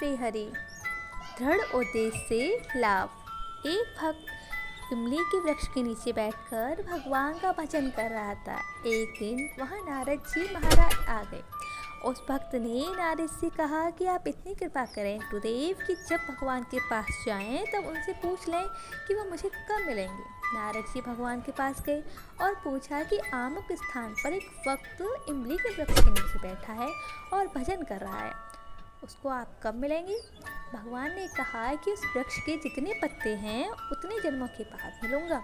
श्री हरि। दृढ़ उद्देश्य से लाभ। एक भक्त इमली के वृक्ष के नीचे बैठकर भगवान का भजन कर रहा था। एक दिन वहाँ नारद जी महाराज आ गए। उस भक्त ने नारद से कहा कि आप इतनी कृपा करें गुरुदेव कि जब भगवान के पास जाएं तब उनसे पूछ लें कि वो मुझे कब मिलेंगे। नारद जी भगवान के पास गए और पूछा कि आमुक स्थान पर एक भक्त इमली के वृक्ष के नीचे बैठा है और भजन कर रहा है, उसको आप कब मिलेंगे। भगवान ने कहा कि उस वृक्ष के जितने पत्ते हैं उतने जन्मों के बाद मिलूंगा।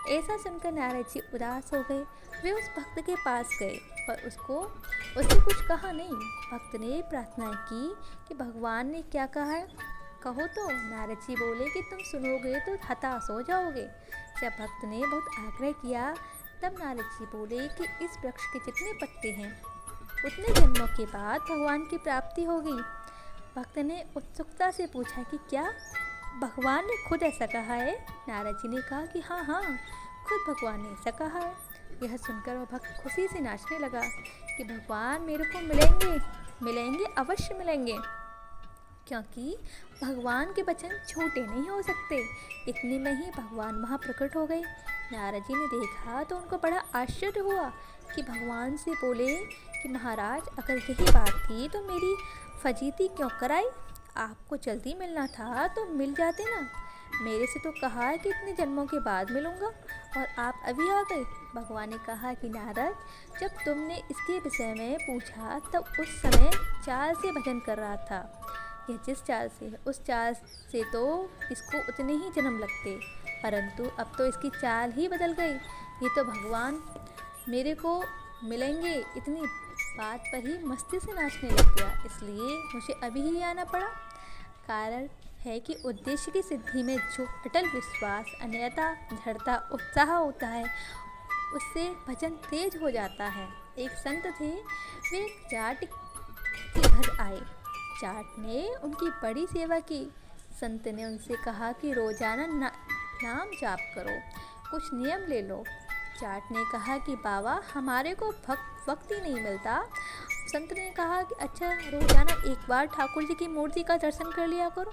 ऐसा सुनकर नारद जी उदास हो गए। वे उस भक्त के पास गए और उससे कुछ कहा नहीं। भक्त ने प्रार्थना की कि भगवान ने क्या कहा है कहो तो। नारद जी बोले कि तुम सुनोगे तो हताश हो जाओगे। जब भक्त ने बहुत आग्रह किया तब नारद जी बोले कि इस वृक्ष के जितने पत्ते हैं उतने जन्मों के बाद भगवान की प्राप्ति होगी। भक्त ने उत्सुकता से पूछा कि क्या भगवान ने खुद ऐसा कहा है। नारद जी ने कहा कि हाँ, खुद भगवान ने ऐसा कहा है। यह सुनकर वह भक्त खुशी से नाचने लगा कि भगवान मेरे को मिलेंगे, अवश्य मिलेंगे, क्योंकि भगवान के वचन छोटे नहीं हो सकते। इतने में ही भगवान वहाँ प्रकट हो गए। नारद जी ने देखा तो उनको बड़ा आश्चर्य हुआ कि भगवान से बोले कि महाराज अगर यही बात थी तो मेरी फजीती क्यों कराई। आपको जल्दी मिलना था तो मिल जाते ना। मेरे से तो कहा कि इतने जन्मों के बाद मिलूंगा और आप अभी आ गए। भगवान ने कहा कि नारद जब तुमने इसके विषय में पूछा तब उस समय चाल से भजन कर रहा था। यह जिस चाल से है उस चाल से तो इसको उतने ही जन्म लगते, परंतु अब तो इसकी चाल ही बदल गई। ये तो भगवान मेरे को मिलेंगे इतनी बात पर ही मस्ती से नाचने लग गया, इसलिए मुझे अभी ही आना पड़ा। कारण है कि उद्देश्य की सिद्धि में जो अटल विश्वास, अन्यथा दृढ़ता, उत्साह होता है उससे भजन तेज हो जाता है। एक संत थे, वे एक जाट के घर आए। जाट ने उनकी बड़ी सेवा की। संत ने उनसे कहा कि रोजाना नाम जाप करो, कुछ नियम ले लो। जाट ने कहा कि बाबा हमारे को वक्त ही नहीं मिलता। संत ने कहा कि अच्छा रोजाना एक बार ठाकुर जी की मूर्ति का दर्शन कर लिया करो।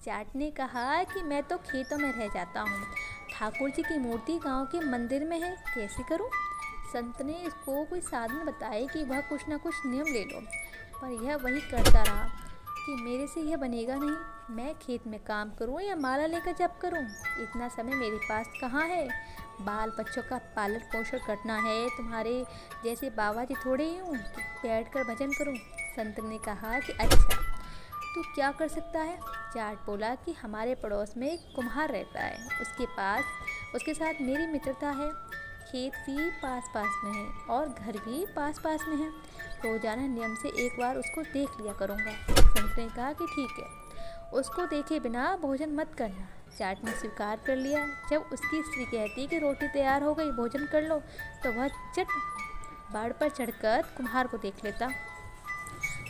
जाट ने कहा कि मैं तो खेतों में रह जाता हूँ, ठाकुर जी की मूर्ति गांव के मंदिर में है, कैसे करूँ। संत ने इसको कोई साधन बताए कि वह कुछ ना कुछ नियम ले लो, पर यह वही करता रहा कि मेरे से यह बनेगा नहीं, मैं खेत में काम करूं या माला लेकर जप करूं, इतना समय मेरे पास कहाँ है। बाल बच्चों का पालन पोषण करना है, तुम्हारे जैसे बाबा जी थोड़े ही हूँ कि बैठ कर भजन करूं। संत ने कहा कि अच्छा तू क्या कर सकता है। जाट बोला कि हमारे पड़ोस में एक कुम्हार रहता है, उसके साथ मेरी मित्रता है। खेत भी पास में है और घर भी पास में है। रोजाना नियम से एक बार उसको देख लिया करूँगा। संत ने कहा कि ठीक है, उसको देखे बिना भोजन मत करना। जाट ने स्वीकार कर लिया। जब उसकी स्त्री कहती कि रोटी तैयार हो गई, भोजन कर लो, तो वह चट बाड़ पर चढ़कर कुम्हार को देख लेता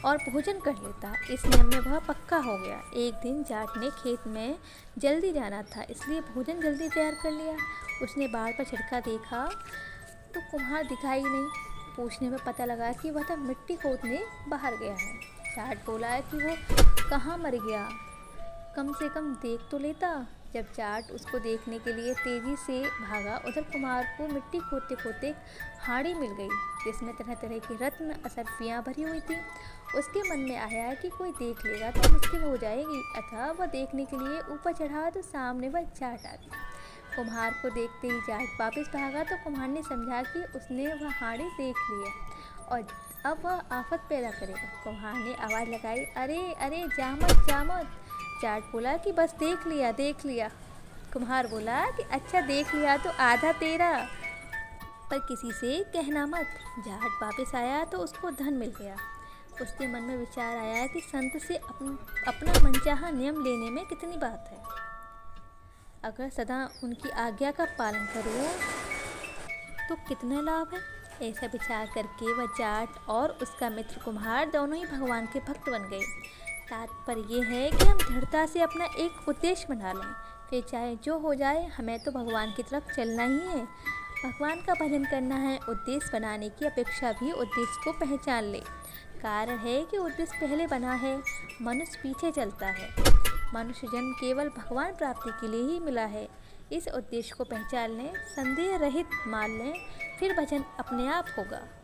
और भोजन कर लेता। इस नियम में वह पक्का हो गया। एक दिन जाट ने खेत में जल्दी जाना था, इसलिए भोजन जल्दी तैयार कर लिया। उसने बाड़ पर चढ़कर देखा तो कुम्हार दिखाई नहीं। पूछने में पता लगा कि वह तो मिट्टी खोदने बाहर गया है। जाट बोला कि वो कहाँ मर गया, कम से कम देख तो लेता। जब जाट उसको देखने के लिए तेजी से भागा, उधर कुम्हार को मिट्टी खोदते खोदते हाड़ी मिल गई जिसमें तरह तरह की रत्न असरफियाँ भरी हुई थी। उसके मन में आया कि कोई देख लेगा तो मुश्किल हो जाएगी, अतः वह देखने के लिए ऊपर चढ़ा तो सामने वह जाट आ गई। कुम्हार को देखते ही जाट वापस भागा तो कुम्हार ने समझा कि उसने वह हाड़ी देख लिया और अब वह आफत पैदा करेगा। कुम्हार ने आवाज़ लगाई, अरे जा मत। जाट बोला कि बस देख लिया। कुम्हार बोला कि अच्छा देख लिया तो आधा तेरा, पर किसी से कहना मत। जाट वापस आया तो उसको धन मिल गया। उसके मन में विचार आया कि संत से अपना मनचाहा नियम लेने में कितनी बात है, अगर सदा उनकी आज्ञा का पालन करूं तो कितना लाभ है। ऐसा विचार करके वह जाट और उसका मित्र कुम्हार दोनों ही भगवान के भक्त बन गए। तात्पर्य ये है कि हम दृढ़ता से अपना एक उद्देश्य बना लें, फिर चाहे जो हो जाए हमें तो भगवान की तरफ चलना ही है। भगवान का भजन करना है, उद्देश्य बनाने की अपेक्षा भी उद्देश्य को पहचान ले। कारण है कि उद्देश्य पहले बना है, मनुष्य पीछे चलता है। मनुष्य जन्म केवल भगवान प्राप्ति के लिए ही मिला है। इस उद्देश्य को पहचान लें, संदेह रहित मान लें, फिर भजन अपने आप होगा।